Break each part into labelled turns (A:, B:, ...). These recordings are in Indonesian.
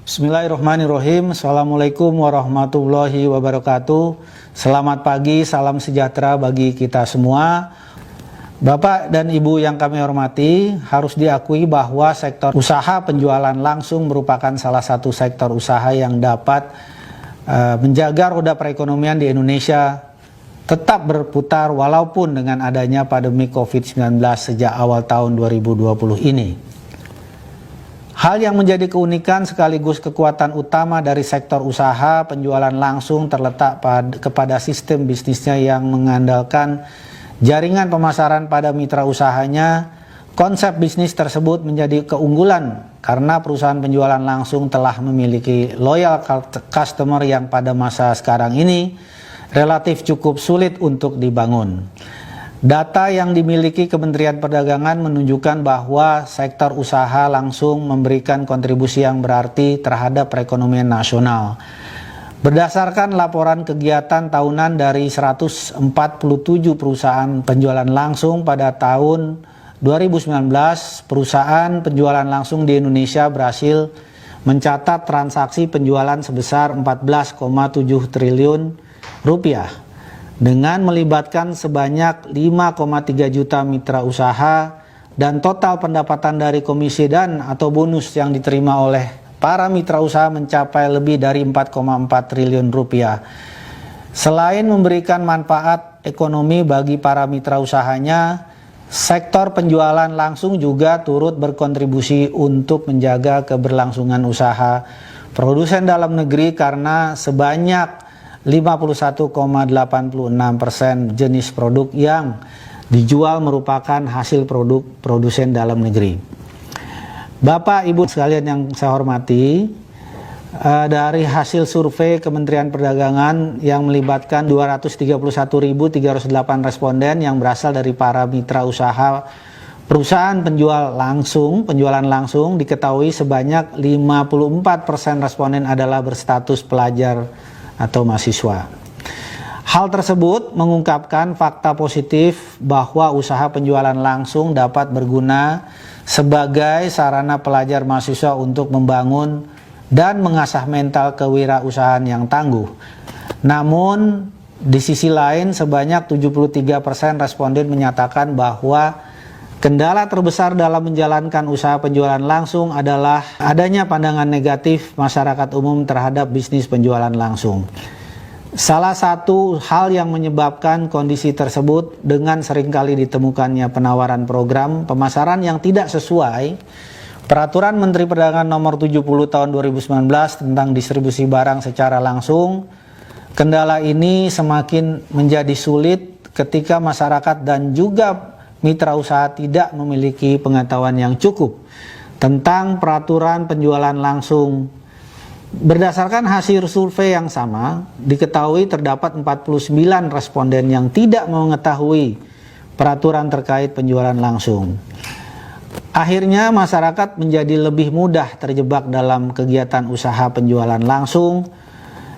A: Bismillahirrahmanirrahim. Assalamualaikum warahmatullahi wabarakatuh. Selamat pagi, salam sejahtera bagi kita semua. Bapak dan Ibu yang kami hormati, harus diakui bahwa sektor usaha penjualan langsung merupakan salah satu sektor usaha yang dapat menjaga roda perekonomian di Indonesia tetap berputar walaupun dengan adanya pandemi COVID-19 sejak awal tahun 2020 ini. Hal yang menjadi keunikan sekaligus kekuatan utama dari sektor usaha penjualan langsung terletak kepada sistem bisnisnya yang mengandalkan jaringan pemasaran pada mitra usahanya. Konsep bisnis tersebut menjadi keunggulan karena perusahaan penjualan langsung telah memiliki loyal customer yang pada masa sekarang ini relatif cukup sulit untuk dibangun. Data yang dimiliki Kementerian Perdagangan menunjukkan bahwa sektor usaha langsung memberikan kontribusi yang berarti terhadap perekonomian nasional. Berdasarkan laporan kegiatan tahunan dari 147 perusahaan penjualan langsung pada tahun 2019, perusahaan penjualan langsung di Indonesia berhasil mencatat transaksi penjualan sebesar 14,7 triliun rupiah. Dengan melibatkan sebanyak 5,3 juta mitra usaha dan total pendapatan dari komisi dan atau bonus yang diterima oleh para mitra usaha mencapai lebih dari 4,4 triliun rupiah. Selain memberikan manfaat ekonomi bagi para mitra usahanya, sektor penjualan langsung juga turut berkontribusi untuk menjaga keberlangsungan usaha produsen dalam negeri karena sebanyak 51,86% jenis produk yang dijual merupakan hasil produk produsen dalam negeri. Bapak Ibu sekalian yang saya hormati, dari hasil survei Kementerian Perdagangan yang melibatkan 231.308 responden yang berasal dari para mitra usaha perusahaan penjualan langsung diketahui sebanyak 54% responden adalah berstatus pelajar atau mahasiswa. Hal tersebut mengungkapkan fakta positif bahwa usaha penjualan langsung dapat berguna sebagai sarana pelajar mahasiswa untuk membangun dan mengasah mental kewirausahaan yang tangguh. Namun di sisi lain sebanyak 73% responden menyatakan bahwa kendala terbesar dalam menjalankan usaha penjualan langsung adalah adanya pandangan negatif masyarakat umum terhadap bisnis penjualan langsung. Salah satu hal yang menyebabkan kondisi tersebut dengan seringkali ditemukannya penawaran program pemasaran yang tidak sesuai Peraturan Menteri Perdagangan Nomor 70 Tahun 2019 tentang distribusi barang secara langsung. Kendala ini semakin menjadi sulit ketika masyarakat dan juga mitra usaha tidak memiliki pengetahuan yang cukup tentang peraturan penjualan langsung. Berdasarkan hasil survei yang sama, diketahui terdapat 49 responden yang tidak mengetahui peraturan terkait penjualan langsung. Akhirnya masyarakat menjadi lebih mudah terjebak dalam kegiatan usaha penjualan langsung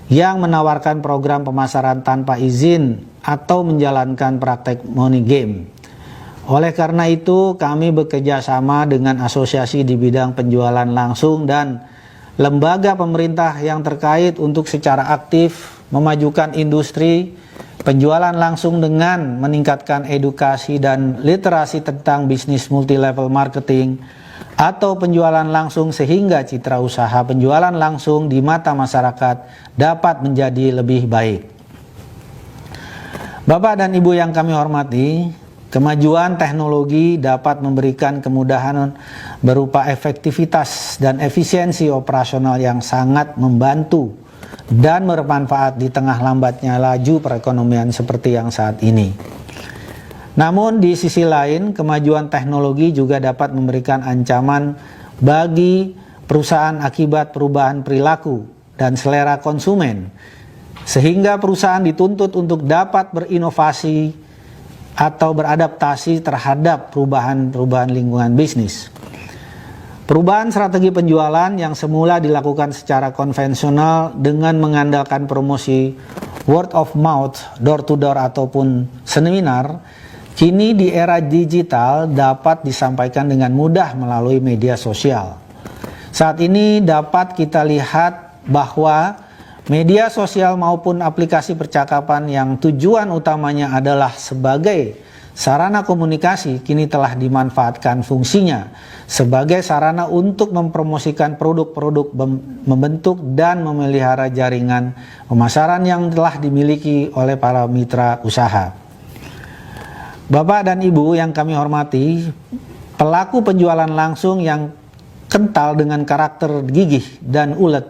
A: yang menawarkan program pemasaran tanpa izin atau menjalankan praktek money game. Oleh karena itu, kami bekerja sama dengan asosiasi di bidang penjualan langsung dan lembaga pemerintah yang terkait untuk secara aktif memajukan industri penjualan langsung dengan meningkatkan edukasi dan literasi tentang bisnis multi-level marketing atau penjualan langsung sehingga citra usaha penjualan langsung di mata masyarakat dapat menjadi lebih baik. Bapak dan Ibu yang kami hormati, kemajuan teknologi dapat memberikan kemudahan berupa efektivitas dan efisiensi operasional yang sangat membantu dan bermanfaat di tengah lambatnya laju perekonomian seperti yang saat ini. Namun di sisi lain, kemajuan teknologi juga dapat memberikan ancaman bagi perusahaan akibat perubahan perilaku dan selera konsumen, sehingga perusahaan dituntut untuk dapat berinovasi atau beradaptasi terhadap perubahan lingkungan bisnis. Perubahan strategi penjualan yang semula dilakukan secara konvensional dengan mengandalkan promosi word of mouth, door to door ataupun seminar, kini di era digital dapat disampaikan dengan mudah melalui media sosial. Saat ini dapat kita lihat bahwa media sosial maupun aplikasi percakapan yang tujuan utamanya adalah sebagai sarana komunikasi kini telah dimanfaatkan fungsinya sebagai sarana untuk mempromosikan produk-produk, membentuk dan memelihara jaringan pemasaran yang telah dimiliki oleh para mitra usaha. Bapak dan Ibu yang kami hormati, pelaku penjualan langsung yang kental dengan karakter gigih dan ulet,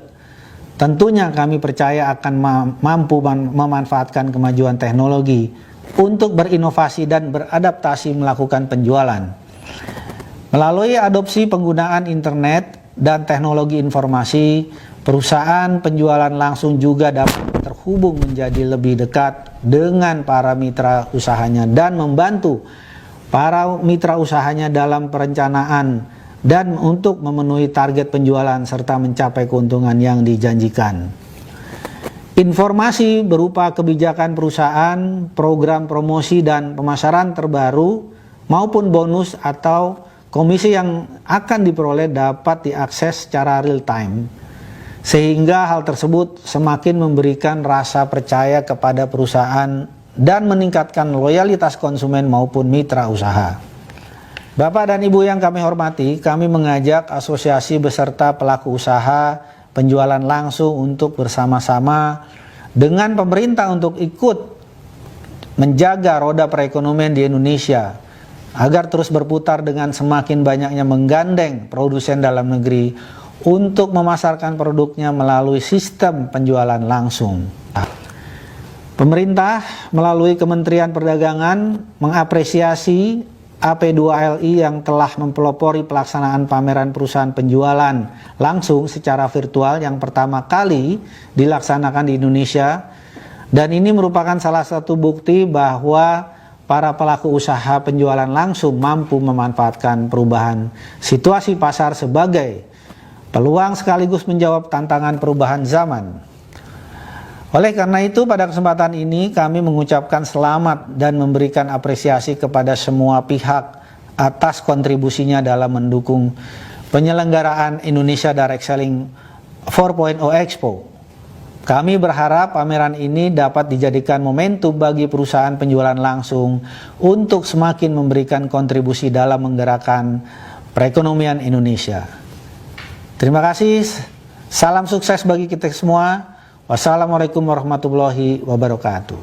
A: tentunya kami percaya akan mampu memanfaatkan kemajuan teknologi untuk berinovasi dan beradaptasi melakukan penjualan. Melalui adopsi penggunaan internet dan teknologi informasi, perusahaan penjualan langsung juga dapat terhubung menjadi lebih dekat dengan para mitra usahanya dan membantu para mitra usahanya dalam perencanaan dan untuk memenuhi target penjualan serta mencapai keuntungan yang dijanjikan. Informasi berupa kebijakan perusahaan, program promosi dan pemasaran terbaru maupun bonus atau komisi yang akan diperoleh dapat diakses secara real time, sehingga hal tersebut semakin memberikan rasa percaya kepada perusahaan dan meningkatkan loyalitas konsumen maupun mitra usaha. Bapak dan Ibu yang kami hormati, kami mengajak asosiasi beserta pelaku usaha penjualan langsung untuk bersama-sama dengan pemerintah untuk ikut menjaga roda perekonomian di Indonesia agar terus berputar dengan semakin banyaknya menggandeng produsen dalam negeri untuk memasarkan produknya melalui sistem penjualan langsung. Pemerintah melalui Kementerian Perdagangan mengapresiasi AP2LI yang telah mempelopori pelaksanaan pameran perusahaan penjualan langsung secara virtual yang pertama kali dilaksanakan di Indonesia, dan ini merupakan salah satu bukti bahwa para pelaku usaha penjualan langsung mampu memanfaatkan perubahan situasi pasar sebagai peluang sekaligus menjawab tantangan perubahan zaman. Oleh karena itu, pada kesempatan ini kami mengucapkan selamat dan memberikan apresiasi kepada semua pihak atas kontribusinya dalam mendukung penyelenggaraan Indonesia Direct Selling 4.0 Expo. Kami berharap pameran ini dapat dijadikan momentum bagi perusahaan penjualan langsung untuk semakin memberikan kontribusi dalam menggerakkan perekonomian Indonesia. Terima kasih, salam sukses bagi kita semua. Wassalamualaikum warahmatullahi wabarakatuh.